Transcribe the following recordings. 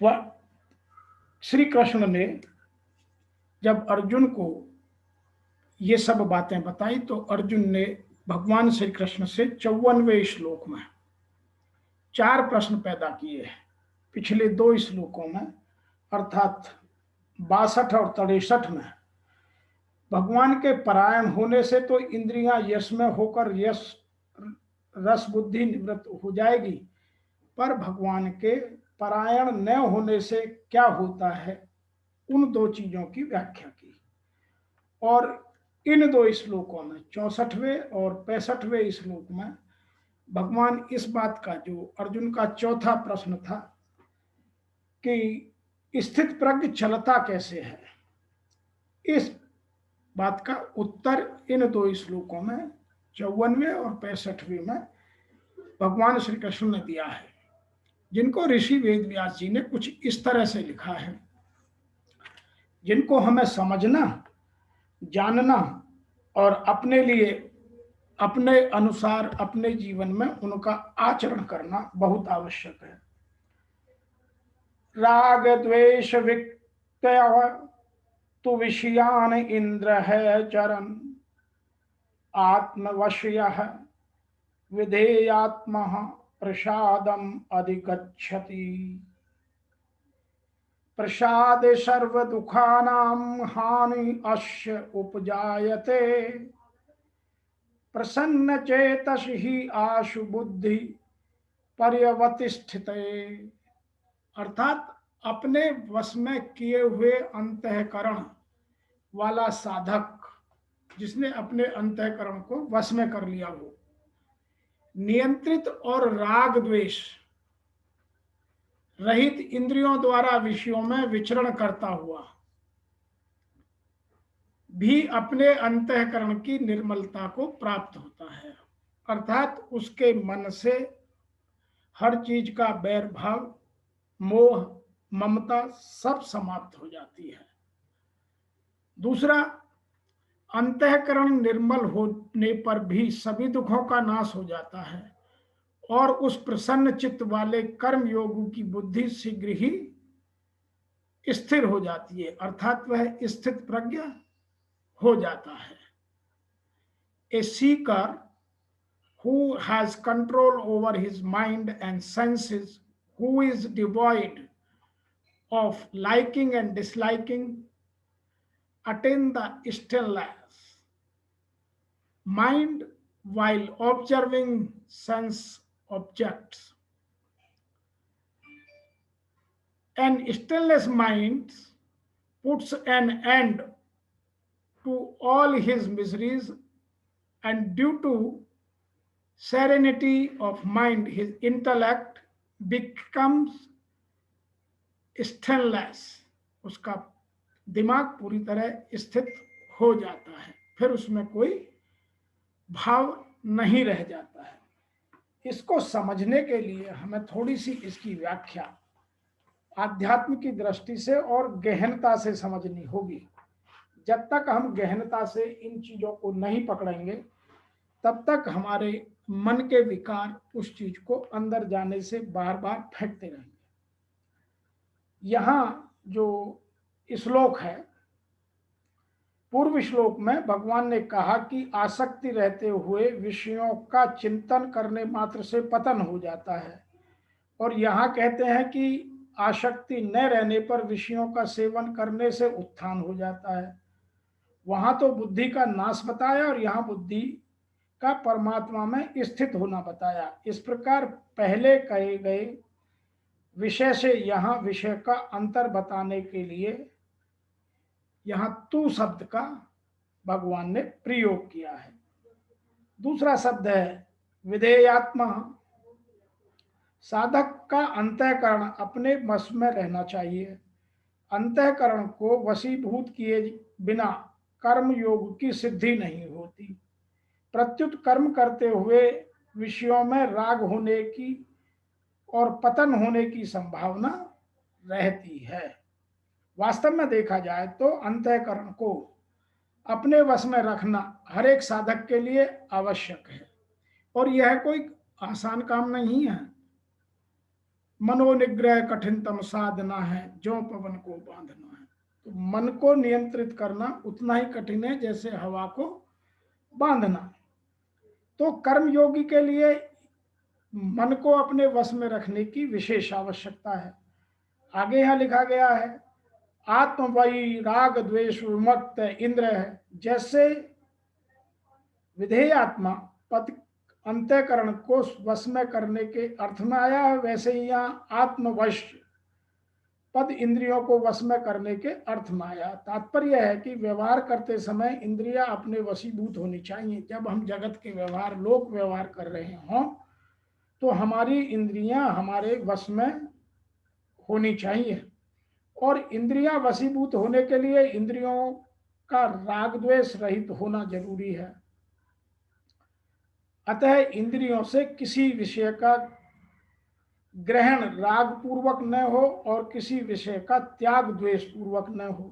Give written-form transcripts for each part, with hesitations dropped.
वह श्री कृष्ण ने जब अर्जुन को ये सब बातें बताई तो अर्जुन ने भगवान श्री कृष्ण से 54वें श्लोक में 4 प्रश्न पैदा किए हैं। पिछले 2 श्लोकों में अर्थात 62 और 63 में भगवान के परायण होने से तो इंद्रियां यश में होकर यश रस बुद्धि निवृत्त हो जाएगी, पर भगवान के परायण न होने से क्या होता है, उन 2 चीजों की व्याख्या की। और इन 2 श्लोकों में 64वें और 65वें श्लोक में भगवान इस बात का, जो अर्जुन का चौथा प्रश्न था कि स्थित प्रज्ञ चलता कैसे है, इस बात का उत्तर इन 2 श्लोकों में 54वें और 65वें में भगवान श्री कृष्ण ने दिया है, जिनको ऋषि वेद व्यास जी ने कुछ इस तरह से लिखा है, जिनको हमें समझना, जानना और अपने लिए, अपने अनुसार अपने जीवन में उनका आचरण करना बहुत आवश्यक है। राग द्वेष विक्तयः तु विषयान इंद्र है चरन आत्मवश्यः विधेयात्मः प्रसादम अधिगच्छति। प्रसादे सर्व दुखानां हानि अस्य उपजायते प्रसन्न चेतस ही आशु बुद्धि पर्यवतिष्ठिते। अर्थात अपने वश में किए हुए अंतःकरण वाला साधक, जिसने अपने अंतःकरण को वश में कर लिया, वो नियंत्रित और राग द्वेष रहित इंद्रियों द्वारा विषयों में विचरण करता हुआ भी अपने अंतःकरण की निर्मलता को प्राप्त होता है। अर्थात उसके मन से हर चीज का बैर भाव, मोह, ममता सब समाप्त हो जाती है। दूसरा, अंतःकरण निर्मल होने पर भी सभी दुखों का नाश हो जाता है और उस प्रसन्न चित्त वाले कर्म योगी की बुद्धि शीघ्र ही स्थिर हो जाती है, अर्थात वह स्थित प्रज्ञ हो जाता है। ए Sikar who has control over his mind and senses, who is devoid of liking and disliking, attain the stillness mind while observing sense objects. An stillness mind puts an end to all his miseries, and due to serenity of mind his intellect becomes stillness. उसका दिमाग पूरी तरह स्थित हो जाता है, फिर उसमें कोई भाव नहीं रह जाता है। इसको समझने के लिए हमें थोड़ी सी इसकी व्याख्या आध्यात्म की दृष्टि से और गहनता से समझनी होगी। जब तक हम गहनता से इन चीजों को नहीं पकड़ेंगे, तब तक हमारे मन के विकार उस चीज को अंदर जाने से बार बार फेंकते रहेंगे। यहां जो श्लोक है, पूर्व श्लोक में भगवान ने कहा कि आसक्ति रहते हुए विषयों का चिंतन करने मात्र से पतन हो जाता है, और यहाँ कहते हैं कि आसक्ति न रहने पर विषयों का सेवन करने से उत्थान हो जाता है। वहां तो बुद्धि का नाश बताया और यहाँ बुद्धि का परमात्मा में स्थित होना बताया। इस प्रकार पहले कहे गए विषय से यहाँ विषय का अंतर बताने के लिए यहाँ तू शब्द का भगवान ने प्रयोग किया है। दूसरा शब्द है विधेयात्मा। साधक का अंतःकरण अपने वश में रहना चाहिए। अंतःकरण को वशीभूत किए बिना कर्म योग की सिद्धि नहीं होती। प्रत्युत कर्म करते हुए विषयों में राग होने की और पतन होने की संभावना रहती है। वास्तव में देखा जाए तो अंतःकरण को अपने वश में रखना हर एक साधक के लिए आवश्यक है, और यह कोई आसान काम नहीं है। मनोनिग्रह कठिनतम साधना है, जो पवन को बांधना है। तो मन को नियंत्रित करना उतना ही कठिन है जैसे हवा को बांधना। तो कर्मयोगी के लिए मन को अपने वश में रखने की विशेष आवश्यकता है। आगे यहाँ लिखा गया है, आत्मवयी राग द्वेष विमुक्त इंद्र है। जैसे विधेय आत्मा पद अंतःकरण को वश में करने के अर्थ में आया है, वैसे ही यहाँ आत्मवश पद इंद्रियों को वश में करने के अर्थ में आया। तात्पर्य है कि व्यवहार करते समय इंद्रियां अपने वशीभूत होनी चाहिए। जब हम जगत के व्यवहार, लोक व्यवहार कर रहे हों तो हमारी इंद्रियां हमारे वश में होनी चाहिए। और इंद्रियां वशीभूत होने के लिए इंद्रियों का राग द्वेष रहित होना जरूरी है। अतः इंद्रियों से किसी विषय का ग्रहण राग पूर्वक न हो और किसी विषय का त्याग द्वेष पूर्वक न हो।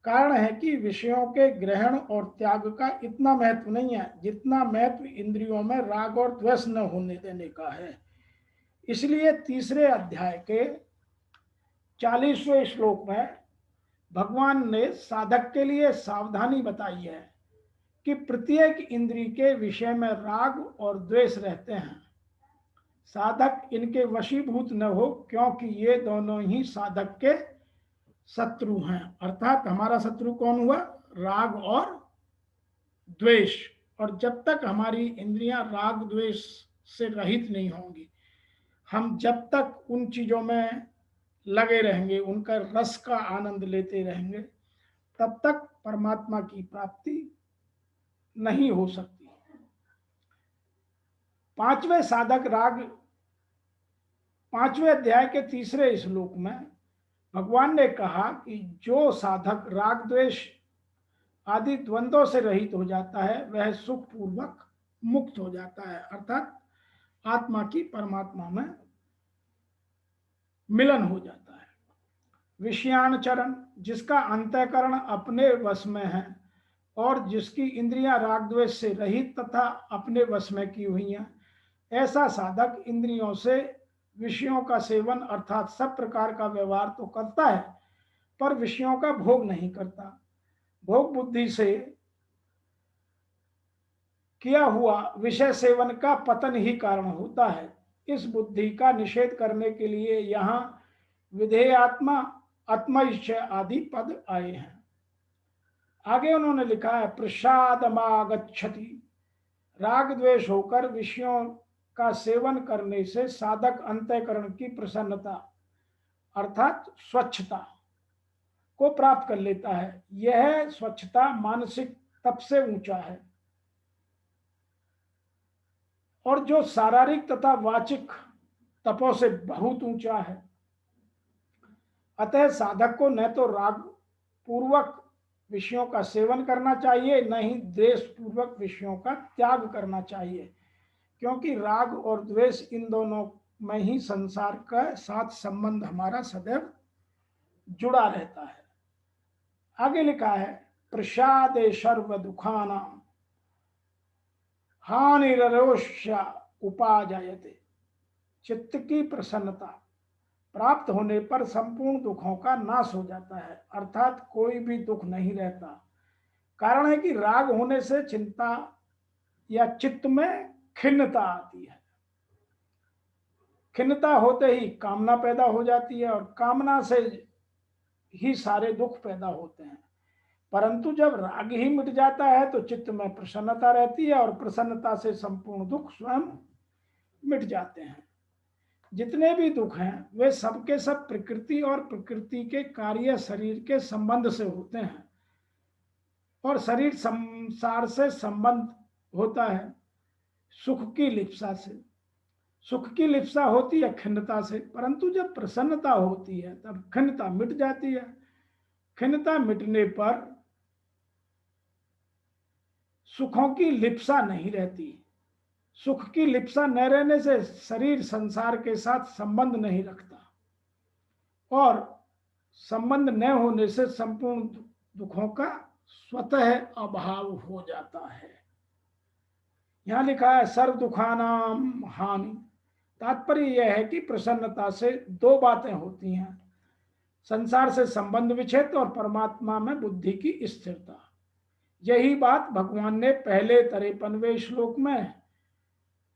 कारण है कि विषयों के ग्रहण और त्याग का इतना महत्व नहीं है जितना महत्व इंद्रियों में राग और द्वेष न होने देने का है। इसलिए तीसरे अध्याय के 40वें श्लोक में भगवान ने साधक के लिए सावधानी बताई है कि प्रत्येक इंद्रिय के विषय में राग और द्वेष रहते हैं। साधक इनके वशीभूत न हो, क्योंकि ये दोनों ही साधक के शत्रु हैं। अर्थात हमारा शत्रु कौन हुआ? राग और द्वेष। और जब तक हमारी इंद्रियां राग द्वेष से रहित नहीं होंगी, हम जब तक उन चीजों में लगे रहेंगे, उनका रस का आनंद लेते रहेंगे, तब तक परमात्मा की प्राप्ति नहीं हो सकती। पांचवें साधक राग, 5वें अध्याय के 3 श्लोक में भगवान ने कहा कि जो साधक राग द्वेष आदि द्वंद्वों से रहित हो जाता है वह सुख पूर्वक मुक्त हो जाता है। अर्थात आत्मा की परमात्मा में मिलन हो जाता है। विषयानुचरण, जिसका अंतःकरण अपने वश में है और जिसकी इंद्रियां राग द्वेष से रहित तथा अपने वश में की हुई हैं, ऐसा साधक इंद्रियों से विषयों का सेवन अर्थात सब प्रकार का व्यवहार तो करता है, पर विषयों का भोग नहीं करता। भोग बुद्धि से किया हुआ विषय सेवन का पतन ही कारण होता है। इस बुद्धि का निषेध करने के लिए यहाँ विधेय आत्मा, आत्मैश्य आदि पद आए हैं। आगे उन्होंने लिखा है, प्रसादमागच्छति, राग द्वेष होकर विषयों का सेवन करने से साधक अंतःकरण की प्रसन्नता अर्थात स्वच्छता को प्राप्त कर लेता है। यह स्वच्छता मानसिक तप से ऊंचा है और जो शारीरिक तथा वाचिक तपों से बहुत ऊंचा है। अतः साधक को न तो राग पूर्वक विषयों का सेवन करना चाहिए, न ही द्वेष पूर्वक विषयों का त्याग करना चाहिए, क्योंकि राग और द्वेष इन दोनों में ही संसार का साथ संबंध हमारा सदैव जुड़ा रहता है। आगे लिखा है, प्रसादे सर्व दुखाना हानिरोष्य उपाजायते, चित्त की प्रसन्नता प्राप्त होने पर संपूर्ण दुखों का नाश हो जाता है। अर्थात कोई भी दुख नहीं रहता। कारण है कि राग होने से चिंता या चित्त में खिन्नता आती है। खिन्नता होते ही कामना पैदा हो जाती है और कामना से ही सारे दुख पैदा होते हैं। परंतु जब राग ही मिट जाता है तो चित्त में प्रसन्नता रहती है और प्रसन्नता से संपूर्ण दुख स्वयं मिट जाते हैं। जितने भी दुख हैं वे सबके सब प्रकृति और प्रकृति के कार्य शरीर के संबंध से होते हैं और शरीर संसार से संबंध होता है सुख की लिप्सा से। सुख की लिप्सा होती है खिन्नता से, परंतु जब प्रसन्नता होती है तब खिन्नता मिट जाती है। खिन्नता मिटने पर सुखों की लिप्सा नहीं रहती। सुख की लिप्सा न रहने से शरीर संसार के साथ संबंध नहीं रखता और संबंध न होने से संपूर्ण दुखों का स्वतः अभाव हो जाता है। यहां लिखा है, सर्व दुखानाम हानि तात्पर्य यह है कि प्रसन्नता से दो बातें होती हैं, संसार से संबंध विच्छेद और परमात्मा में बुद्धि की स्थिरता। यही बात भगवान ने पहले 53वें श्लोक में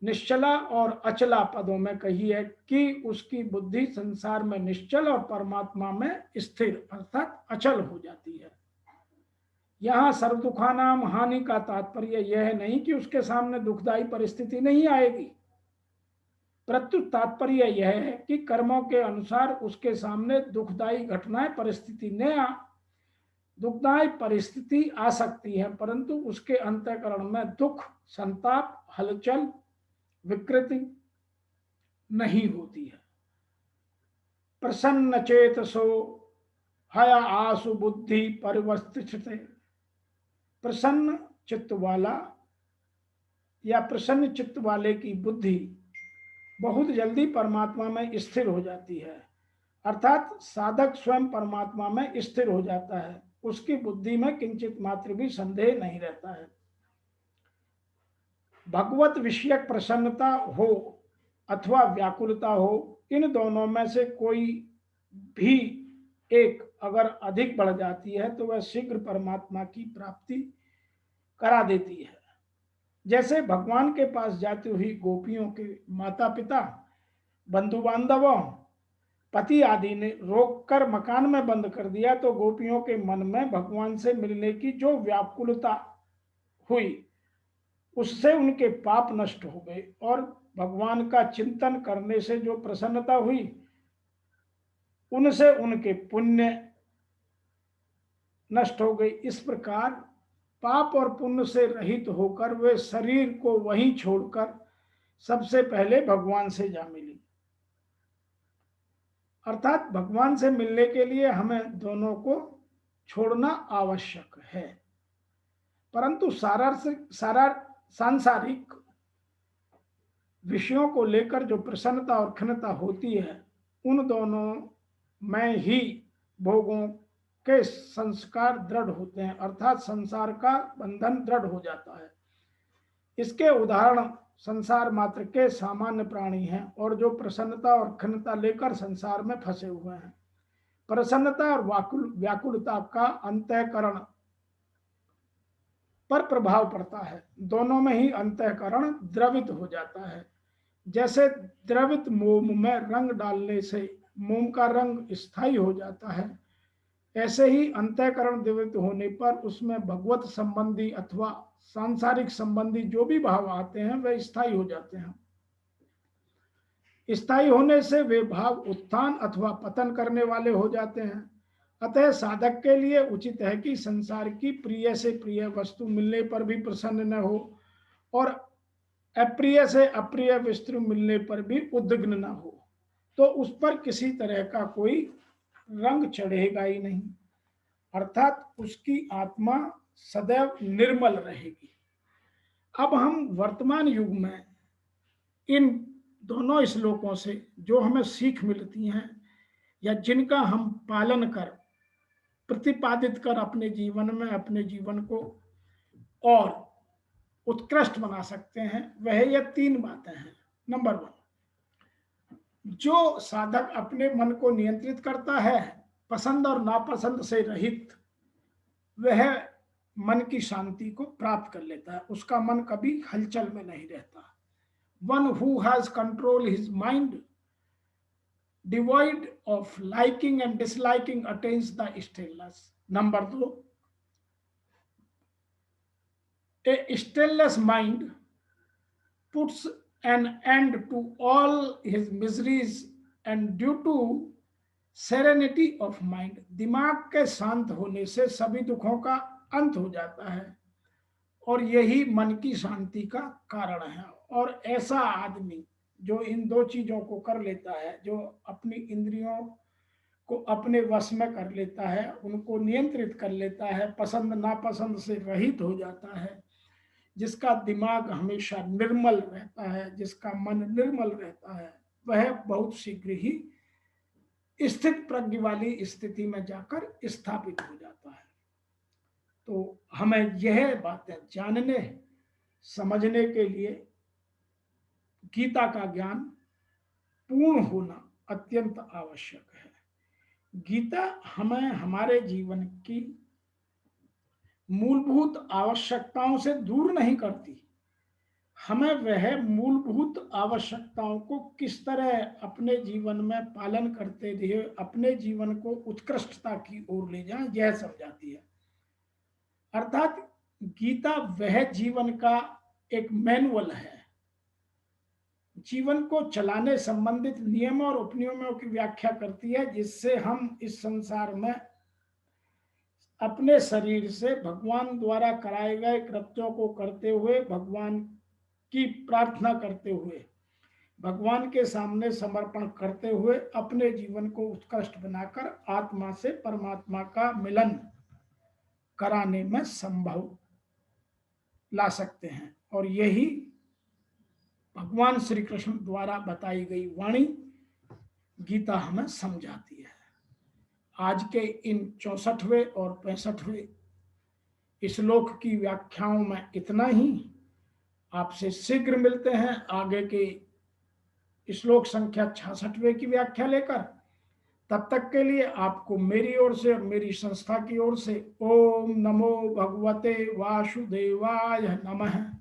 निश्चला और अचला पदों में कही है कि उसकी बुद्धि संसार में निश्चल और परमात्मा में स्थिर अर्थात अचल हो जाती है। यहाँ सर्व दुखानाम हानि का तात्पर्य यह नहीं कि उसके सामने दुखदायी परिस्थिति नहीं आएगी, परंतु तात्पर्य यह है कि कर्मों के अनुसार उसके सामने दुखदायी घटनाएं दुखदायी परिस्थिति आ सकती है, परंतु उसके अंतःकरण में दुख, संताप, हलचल, विकृति नहीं होती है। प्रसन्न चेतसो हया आसु बुद्धि परिवस्थिते, प्रसन्न चित्त वाला या प्रसन्न चित्त वाले की बुद्धि बहुत जल्दी परमात्मा में स्थिर हो जाती है, अर्थात साधक स्वयं परमात्मा में स्थिर हो जाता है, उसकी बुद्धि में किंचित मात्र भी संदेह नहीं रहता है। भगवत विषयक प्रसन्नता हो अथवा व्याकुलता हो, इन दोनों में से कोई भी एक अगर अधिक बढ़ जाती है तो वह शीघ्र परमात्मा की प्राप्ति करा देती है। जैसे भगवान के पास जाती हुई गोपियों के माता पिता, बंधु बांधवों, पति आदि ने रोककर मकान में बंद कर दिया तो गोपियों के मन में भगवान से मिलने की जो व्याकुलता हुई उससे उनके पाप नष्ट हो गए और भगवान का चिंतन करने से जो प्रसन्नता हुई उनसे उनके पुण्य नष्ट हो गई। इस प्रकार पाप और पुण्य से रहित होकर वे शरीर को वहीं छोड़कर सबसे पहले भगवान से जा मिली। अर्थात भगवान से मिलने के लिए हमें दोनों को छोड़ना आवश्यक है, परंतु सांसारिक विषयों को लेकर जो प्रसन्नता और खिन्नता होती है उन दोनों में ही भोगों के संस्कार दृढ़ होते हैं, अर्थात संसार का बंधन दृढ़ हो जाता है। इसके उदाहरण संसार मात्र के सामान्य प्राणी हैं और जो प्रसन्नता और खिन्नता लेकर संसार में फंसे हुए हैं। प्रसन्नता और व्याकुलता का अंतःकरण पर प्रभाव पड़ता है, दोनों में ही अंतःकरण द्रवित हो जाता है। जैसे द्रवित मोम में रंग डालने से मोम का रंग स्थायी हो जाता है, ऐसे ही अंतःकरण द्रवित होने पर उसमें भगवत संबंधी अथवा सांसारिक संबंधी जो भी भाव आते हैं वे स्थायी हो जाते हैं। स्थायी होने से वे भाव उत्थान अथवा पतन करने वाले हो जाते हैं। अतः साधक के लिए उचित है कि संसार की प्रिय से प्रिय वस्तु मिलने पर भी प्रसन्न न हो और अप्रिय से अप्रिय वस्तु मिलने पर भी उद्विग्न न हो, तो उस पर किसी तरह का कोई रंग चढ़ेगा ही नहीं, अर्थात उसकी आत्मा सदैव निर्मल रहेगी। अब हम वर्तमान युग में इन दोनों श्लोकों से जो हमें सीख मिलती हैं या जिनका हम पालन कर प्रतिपादित कर अपने जीवन में अपने जीवन को और उत्कृष्ट बना सकते हैं, वह यह तीन बातें हैं। नंबर 1, जो साधक अपने मन को नियंत्रित करता है, पसंद और नापसंद से रहित, वह मन की शांति को प्राप्त कर लेता है, उसका मन कभी हलचल में नहीं रहता। One who has control his mind, devoid of liking and disliking, attains the stillness. Number 2, a stillness mind puts an end to all his miseries and due to serenity of mind, दिमाग के शांत होने से सभी दुखों का अंत हो जाता है और यही मन की शांति का कारण है। और ऐसा आदमी जो इन दो चीजों को कर लेता है, जो अपनी इंद्रियों को अपने वश में कर लेता है, उनको नियंत्रित कर लेता है, पसंद नापसंद से रहित हो जाता है, जिसका दिमाग हमेशा निर्मल रहता है, जिसका मन निर्मल रहता है, वह बहुत शीघ्र ही स्थित प्रज्ञ वाली स्थिति में जाकर स्थापित हो जाता है। तो हमें यह बातें जानने समझने के लिए गीता का ज्ञान पूर्ण होना अत्यंत आवश्यक है। गीता हमें हमारे जीवन की मूलभूत आवश्यकताओं से दूर नहीं करती, हमें वह मूलभूत आवश्यकताओं को किस तरह अपने जीवन में पालन करते हुए अपने जीवन को उत्कृष्टता की ओर ले जाएं, यह समझाती है। अर्थात गीता वह जीवन का एक मैनुअल है, जीवन को चलाने संबंधित नियम और उपनियमों की व्याख्या करती है, जिससे हम इस संसार में अपने शरीर से भगवान द्वारा कराए गए कृत्यों को करते हुए, भगवान की प्रार्थना करते हुए, भगवान के सामने समर्पण करते हुए अपने जीवन को उत्कृष्ट बनाकर आत्मा से परमात्मा का मिलन कराने में संभव ला सकते हैं। और यही भगवान श्री कृष्ण द्वारा बताई गई वाणी गीता हमें समझाती है। आज के इन 64वें और 65वें श्लोक की व्याख्याओं में इतना ही। आपसे शीघ्र मिलते हैं आगे के श्लोक संख्या 66वें की व्याख्या लेकर। तब तक के लिए आपको मेरी ओर से और मेरी संस्था की ओर से ओम नमो भगवते वासुदेवाय नमः।